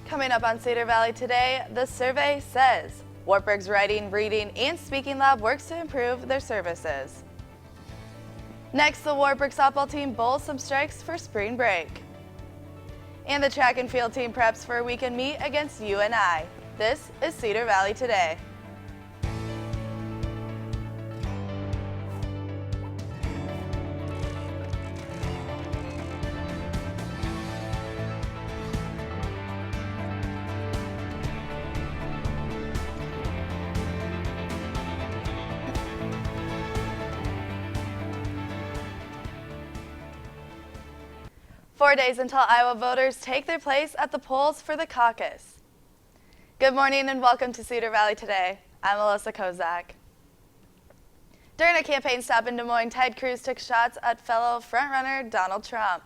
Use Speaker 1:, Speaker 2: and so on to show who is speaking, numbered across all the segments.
Speaker 1: Coming up on Cedar Valley today, the survey says Wartburg's writing, reading, and speaking lab works to improve their services. Next, the Wartburg softball team bowls some strikes for spring break. And the track and field team preps for a weekend meet against UNI. This is Cedar Valley Today. Four days until Iowa voters take their place at the polls for the caucus. Good morning and welcome to Cedar Valley Today. I'm Melissa Kozak. During a campaign stop in Des Moines, Ted Cruz took shots at fellow frontrunner Donald Trump.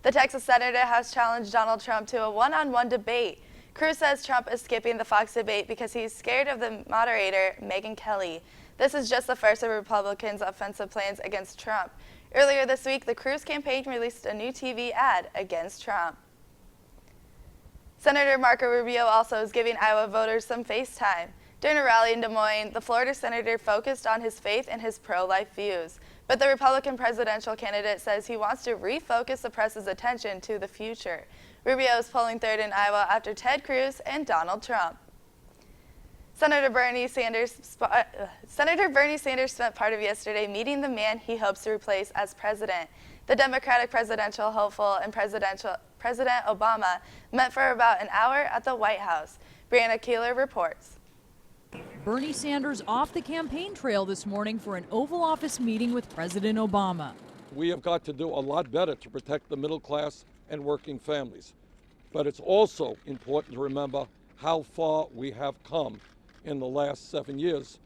Speaker 1: The Texas senator has challenged Donald Trump to a one-on-one debate. Cruz says Trump is skipping the Fox debate because he's scared of the moderator, Megyn Kelly. This is just the first of Republicans' offensive plans against Trump. Earlier this week, the Cruz campaign released a new TV ad against Trump. Senator Marco Rubio also is giving Iowa voters some face time. During a rally in Des Moines, the Florida senator focused on his faith and his pro-life views. But the Republican presidential candidate says he wants to refocus the press's attention to the future. Rubio is polling third in Iowa after Ted Cruz and Donald Trump. Senator Bernie Sanders spent part of yesterday meeting the man he hopes to replace as president. The Democratic presidential hopeful and President Obama met for about an hour at the White House. Brianna Keeler reports.
Speaker 2: Bernie Sanders off the campaign trail this morning for an Oval Office meeting with President Obama.
Speaker 3: We have got to do a lot better to protect the middle class and working families. But it's also important to remember how far we have come in the last 7 years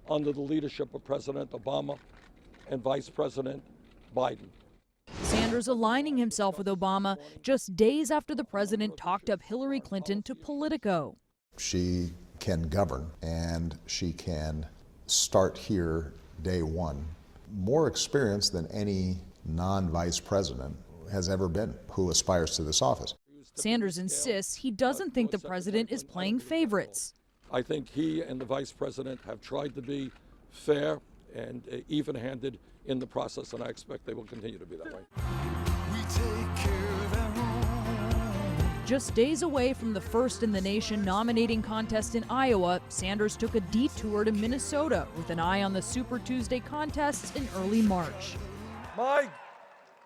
Speaker 3: under the leadership of President Obama and Vice President Biden.
Speaker 2: Sanders aligning himself with Obama just days after the president talked up Hillary Clinton to Politico.
Speaker 4: She can govern and she can start here day one. More experience than any non-vice president has ever been who aspires to this office.
Speaker 2: Sanders insists he doesn't think the president is playing favorites.
Speaker 3: I think he and the vice president have tried to be fair and even-handed in the process, and I expect they will continue to be that way.
Speaker 2: Just days away from the first in the nation nominating contest in Iowa, Sanders took a detour to Minnesota with an eye on the Super Tuesday contests in early March.
Speaker 3: My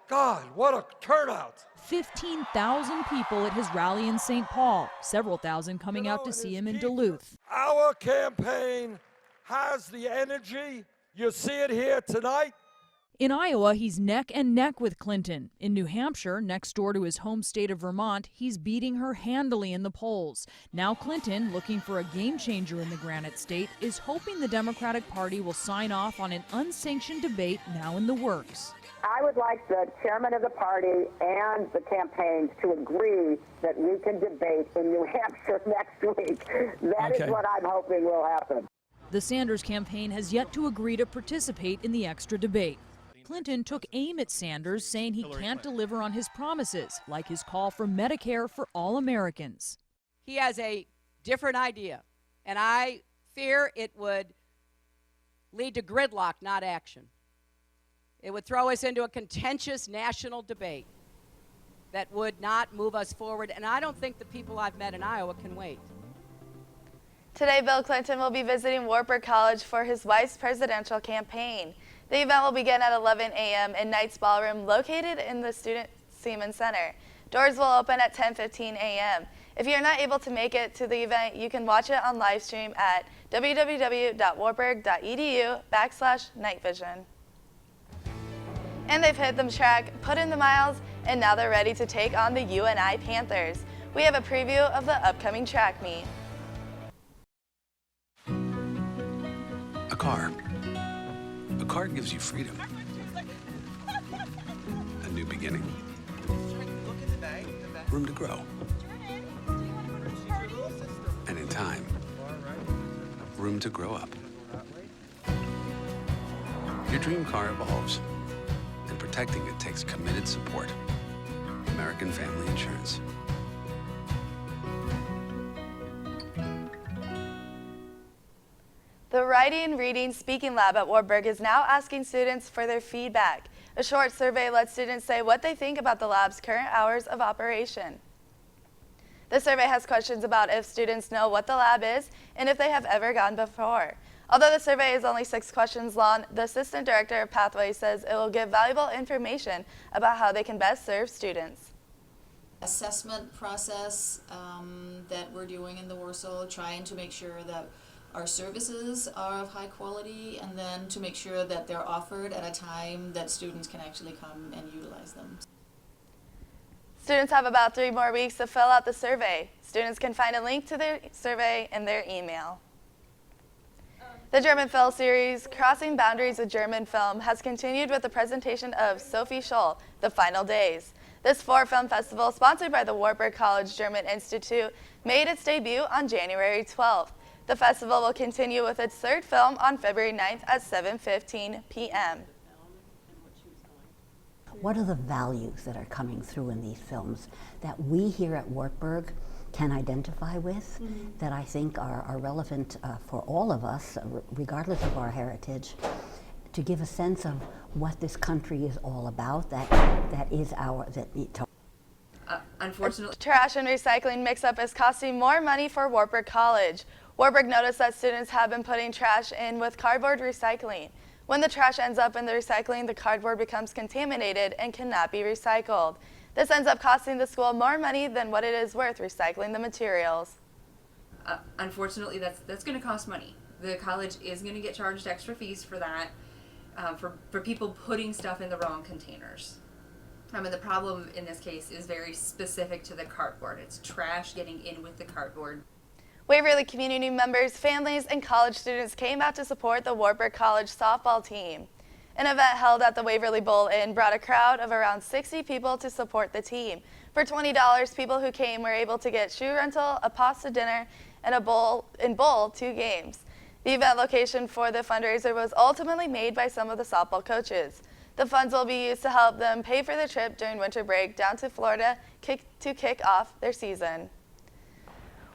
Speaker 3: God, what a turnout!
Speaker 2: 15,000 people at his rally in St. Paul, several thousand coming out to see him in Duluth.
Speaker 3: Our campaign has the energy. You see it here tonight.
Speaker 2: In Iowa, he's neck and neck with Clinton. In New Hampshire, next door to his home state of Vermont, he's beating her handily in the polls. Now Clinton, looking for a game changer in the Granite State, is hoping the Democratic Party will sign off on an unsanctioned debate now in the works.
Speaker 5: I would like the chairman of the party and the campaigns to agree that we can debate in New Hampshire next week. That is what I'm hoping will happen.
Speaker 2: The Sanders campaign has yet to agree to participate in the extra debate. Clinton took aim at Sanders, saying he can't deliver on his promises, like his call for Medicare for all Americans.
Speaker 6: He has a different idea, and I fear it would lead to gridlock, not action. It would throw us into a contentious national debate that would not move us forward, and I don't think the people I've met in Iowa can wait.
Speaker 1: Today, Bill Clinton will be visiting Wartburg College for his wife's presidential campaign. The event will begin at 11 a.m. in Knight's Ballroom, located in the Student Seaman Center. Doors will open at 10:15 a.m. If you're not able to make it to the event, you can watch it on live stream at www.wartburg.edu/nightvision. And they've hit the track, put in the miles, and now they're ready to take on the UNI Panthers. We have a preview of the upcoming track meet.
Speaker 7: A car. A car gives you freedom. A new beginning. Room to grow. And in time, room to grow up. Your dream car evolves, and protecting it takes committed support. American Family Insurance.
Speaker 1: writing, reading, speaking lab at Wartburg is now asking students for their feedback. A short survey lets students say what they think about the lab's current hours of operation. The survey has questions about if students know what the lab is and if they have ever gone before. Although the survey is only 6 questions long, the assistant director of Pathways says it will give valuable information about how they can best serve students.
Speaker 8: Assessment process that we're doing in the Warsaw, trying to make sure that our services are of high quality, and then to make sure that they're offered at a time that students can actually come and utilize them.
Speaker 1: Students have about 3 more weeks to fill out the survey. Students can find a link to their survey in their email. The German Film series, Crossing Boundaries with German Film, has continued with the presentation of Sophie Scholl, The Final Days. This 4-film festival, sponsored by the Wartburg College German Institute, made its debut on January 12th. The festival will continue with its 3rd film on February 9th at 7:15 p.m.
Speaker 9: What are the values that are coming through in these films that we here at Wartburg can identify with, that I think are relevant for all of us, regardless of our heritage, to give a sense of what this country is all about,
Speaker 1: Unfortunately, trash and recycling mix-up is costing more money for Wartburg College. Wartburg noticed that students have been putting trash in with cardboard recycling. When the trash ends up in the recycling, the cardboard becomes contaminated and cannot be recycled. This ends up costing the school more money than what it is worth recycling the materials.
Speaker 10: Unfortunately, that's going to cost money. The college is going to get charged extra fees for that, for people putting stuff in the wrong containers. And the problem in this case is very specific to the cardboard. It's trash getting in with the cardboard.
Speaker 1: Waverly community members, families, and college students came out to support the Wartburg College softball team. An event held at the Waverly Bowl Inn brought a crowd of around 60 people to support the team. For $20, people who came were able to get shoe rental, a pasta dinner, and bowl 2 games. The event location for the fundraiser was ultimately made by some of the softball coaches. The funds will be used to help them pay for the trip during winter break down to Florida to kick off their season.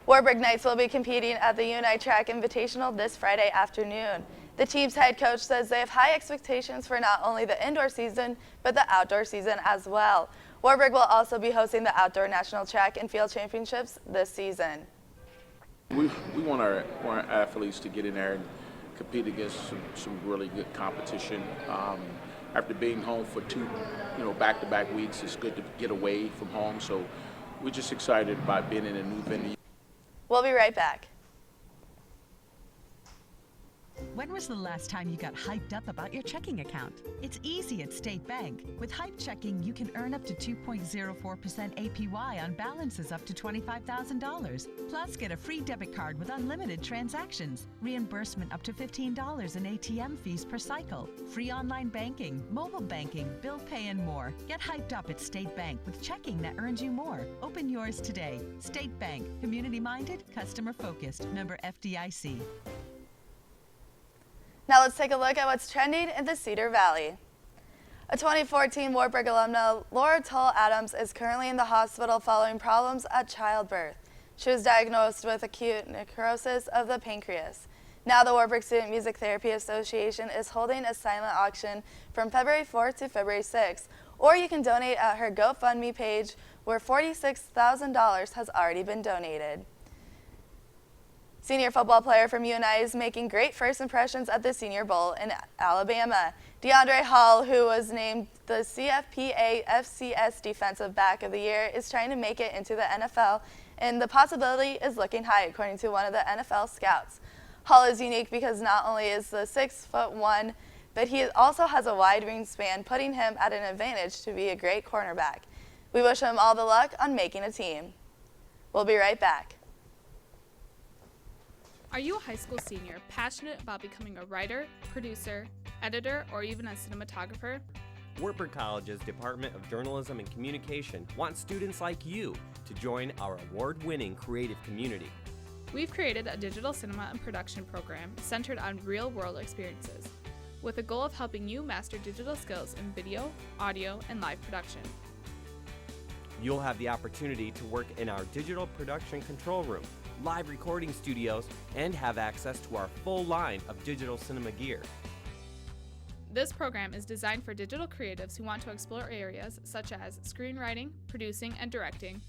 Speaker 1: Wartburg Knights will be competing at the Unite Track Invitational this Friday afternoon. The team's head coach says they have high expectations for not only the indoor season, but the outdoor season as well. Wartburg will also be hosting the Outdoor National Track and Field Championships this season.
Speaker 11: We want our athletes to get in there and compete against some really good competition. After being home for 2 back-to-back weeks, it's good to get away from home. So we're just excited about being in a new venue.
Speaker 1: We'll be right back.
Speaker 12: When was the last time you got hyped up about your checking account? It's easy at State Bank. With Hype Checking, you can earn up to 2.04% APY on balances up to $25,000. Plus, get a free debit card with unlimited transactions, reimbursement up to $15 in ATM fees per cycle, free online banking, mobile banking, bill pay, and more. Get hyped up at State Bank with checking that earns you more. Open yours today. State Bank. Community-minded, customer-focused. Member FDIC.
Speaker 1: Now let's take a look at what's trending in the Cedar Valley. A 2014 Wartburg alumna, Laura Tull Adams, is currently in the hospital following problems at childbirth. She was diagnosed with acute necrosis of the pancreas. Now the Wartburg Student Music Therapy Association is holding a silent auction from February 4th to February 6th, or you can donate at her GoFundMe page where $46,000 has already been donated. Senior football player from UNI is making great first impressions at the Senior Bowl in Alabama. DeAndre Hall, who was named the CFPA FCS Defensive Back of the Year, is trying to make it into the NFL, and the possibility is looking high, according to one of the NFL scouts. Hall is unique because not only is the 6'1", but he also has a wide wingspan, putting him at an advantage to be a great cornerback. We wish him all the luck on making a team. We'll be right back.
Speaker 13: Are you a high school senior passionate about becoming a writer, producer, editor, or even a cinematographer?
Speaker 14: Wartburg College's Department of Journalism and Communication wants students like you to join our award-winning creative community.
Speaker 13: We've created a digital cinema and production program centered on real-world experiences, with the goal of helping you master digital skills in video, audio, and live production.
Speaker 14: You'll have the opportunity to work in our digital production control room, live recording studios, and have access to our full line of digital cinema gear.
Speaker 13: This program is designed for digital creatives who want to explore areas such as screenwriting, producing and directing,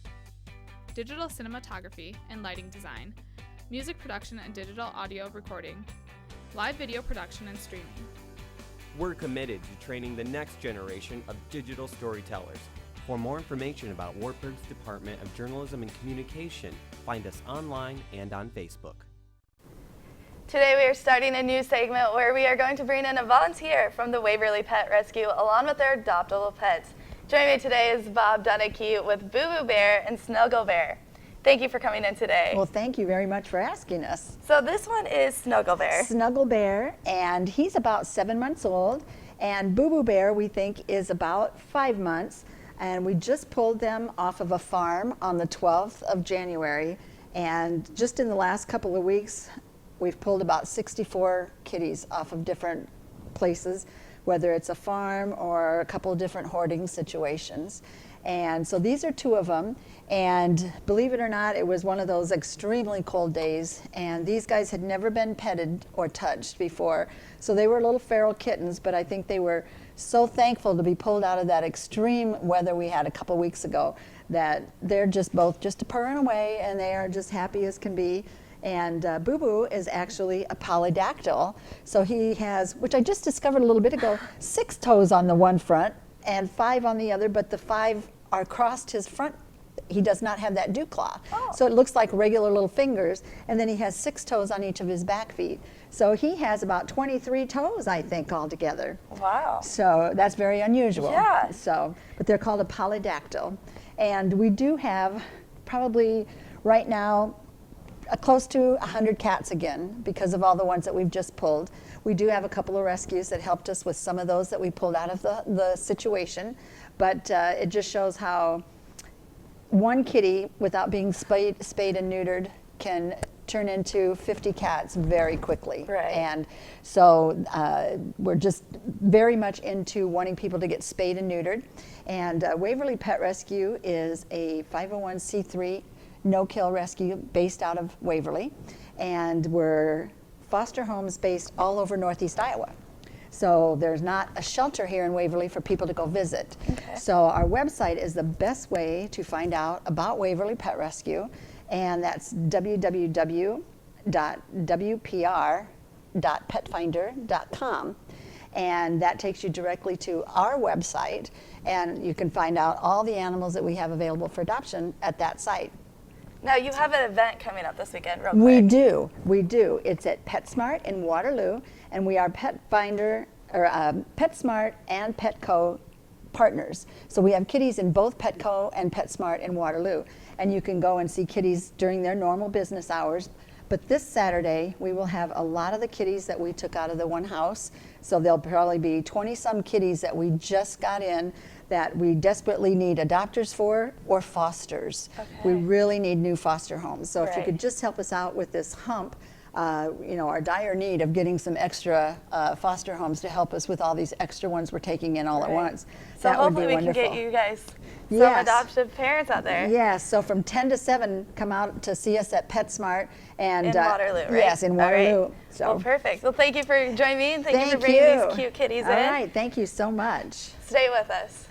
Speaker 13: digital cinematography and lighting design, music production and digital audio recording, live video production and streaming.
Speaker 14: We're committed to training the next generation of digital storytellers. For more information about Wartburg's Department of Journalism and Communication, find us online and on Facebook.
Speaker 1: Today we are starting a new segment where we are going to bring in a volunteer from the Waverly Pet Rescue along with their adoptable pets. Joining me today is Bob Donahue with Boo Boo Bear and Snuggle Bear. Thank you for coming in today.
Speaker 15: Well, thank you very much for asking us.
Speaker 1: So this one is Snuggle Bear.
Speaker 15: Snuggle Bear, and he's about 7 months old, and Boo Boo Bear we think is about 5 months, and we just pulled them off of a farm on the 12th of January, and just in the last couple of weeks we've pulled about 64 kitties off of different places, whether it's a farm or a couple of different hoarding situations. And so these are 2 of them, and believe it or not, it was one of those extremely cold days, and these guys had never been petted or touched before. So they were little feral kittens, but I think they were so thankful to be pulled out of that extreme weather we had a couple weeks ago that they're just both just purring away, and they are just happy as can be. And Boo Boo is actually a polydactyl. So he has, which I just discovered a little bit ago, 6 toes on the one front and 5 on the other, but the 5 are crossed his front. He does not have that dew claw. Oh. So it looks like regular little fingers, and then he has 6 toes on each of his back feet. So he has about 23 toes, I think, altogether.
Speaker 1: Wow.
Speaker 15: So that's very unusual.
Speaker 1: Yeah.
Speaker 15: So, but they're called a polydactyl. And we do have probably right now close to 100 cats again because of all the ones that we've just pulled. We do have a couple of rescues that helped us with some of those that we pulled out of the situation, but it just shows how one kitty without being spayed and neutered can turn into 50 cats very quickly.
Speaker 1: Right.
Speaker 15: And so we're just very much into wanting people to get spayed and neutered. And Waverly Pet Rescue is a 501c3 no-kill rescue based out of Waverly, and we're foster homes based all over Northeast Iowa. So there's not a shelter here in Waverly for people to go visit.
Speaker 1: Okay.
Speaker 15: So our website is the best way to find out about Waverly Pet Rescue, and that's www.wpr.petfinder.com. And that takes you directly to our website, and you can find out all the animals that we have available for adoption at that site.
Speaker 1: Now you have an event coming up this weekend, real
Speaker 15: We
Speaker 1: quick.
Speaker 15: do. It's at PetSmart in Waterloo, and we are PetSmart and Petco partners. So we have kitties in both Petco and PetSmart in Waterloo, and you can go and see kitties during their normal business hours. But this Saturday, we will have a lot of the kitties that we took out of the one house. So there'll probably be 20-some kitties that we just got in that we desperately need adopters for or fosters.
Speaker 1: Okay.
Speaker 15: We really need new foster homes. So if you
Speaker 1: Right.
Speaker 15: could just help us out with this hump, our dire need of getting some extra foster homes to help us with all these extra ones we're taking in all at
Speaker 1: Right.
Speaker 15: once.
Speaker 1: So
Speaker 15: that would be
Speaker 1: hopefully we can
Speaker 15: wonderful.
Speaker 1: get you guys some
Speaker 15: Yes.
Speaker 1: adoptive parents out there.
Speaker 15: Yes, so from 10 to 7, come out to see us at PetSmart. And,
Speaker 1: In Waterloo, right?
Speaker 15: Yes, in
Speaker 1: All right.
Speaker 15: Waterloo. So.
Speaker 1: Well, perfect. Well, thank you for joining me, and thank you for bringing
Speaker 15: you.
Speaker 1: these cute kitties
Speaker 15: All
Speaker 1: in.
Speaker 15: All right, thank you so much.
Speaker 1: Stay with us.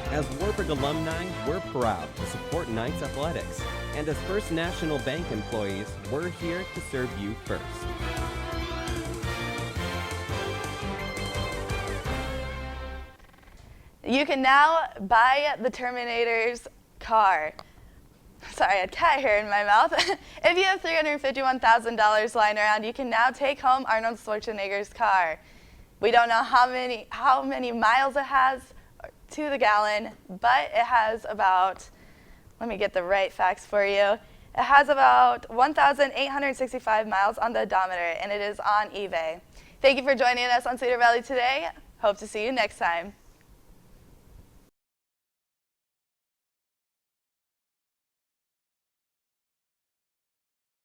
Speaker 14: As Wartburg alumni, we're proud to support Knights Athletics. And as First National Bank employees, we're here to serve you first.
Speaker 1: You can now buy the Terminator's car. Sorry, I had cat hair in my mouth. If you have $351,000 lying around, you can now take home Arnold Schwarzenegger's car. We don't know how many miles it has to the gallon, but it has about, let me get the right facts for you. It has about 1,865 miles on the odometer, and it is on eBay. Thank you for joining us on Cedar Valley today. Hope to see you next time.